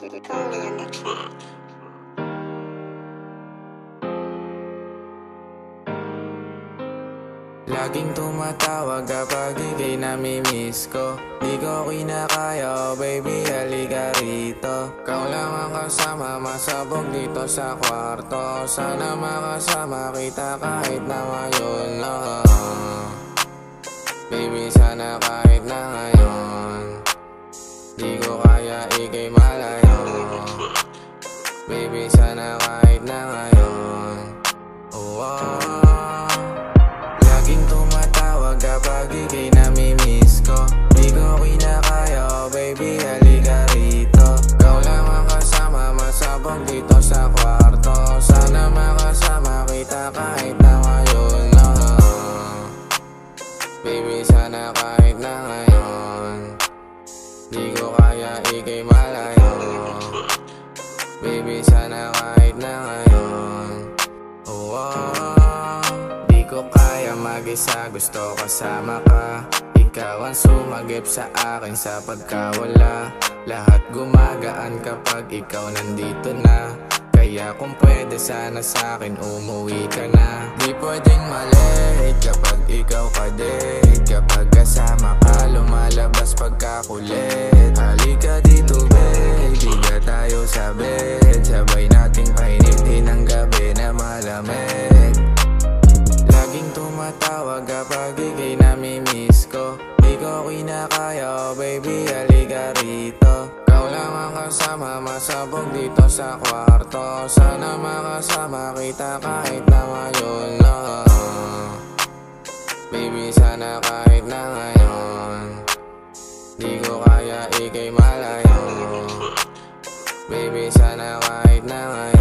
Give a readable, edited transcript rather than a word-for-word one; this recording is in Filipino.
Calling on the track. Laging tumatawag kapag ika'y namimiss ko. Di ko kinakaya, oh baby, halika rito. Ikaw lang ang kasama, masabog dito sa kwarto. Sana makasama kita kahit na ngayon, baby, sana kahit na ngayon. Di ko kaya ika'y malayo. Baby, sana kahit na ngayon. Laging tumatawag kapag ika'y namimiss ko. Di ko kinakaya, oh baby, halika rito. Ikaw lang ang kasama, masabog dito sa kwarto. Sana makasama kita kahit na ngayon, baby, sana kahit na ngayon. Di ko kaya ika'y malayo. Baby, sana kahit na ngayon. Di ko kaya mag-isa, gusto kasama ka. Ikaw ang sumagip sa akin sa pagkawala. Lahat gumagaan kapag ikaw nandito na. Kaya kung pwede sana sa'kin umuwi ka na. Di pwedeng malate kapag ikaw ka-date. Kapag kasama ka lumalabas pagkakulit. Halika dito babe, higa tayo sa bed. Sabay nating painitin ang gabi na malamig. Laging tumatawag kapag ika'y namimiss ko. Di ko kinakaya, oh baby, halika rito. Ikaw lang ang kasama, masabog dito sa kwarto. Sana makasama kita kahit na ngayon, baby, sana kahit na ngayon. Di ko kaya ika'y malayo. Baby, sana kahit na ngayon.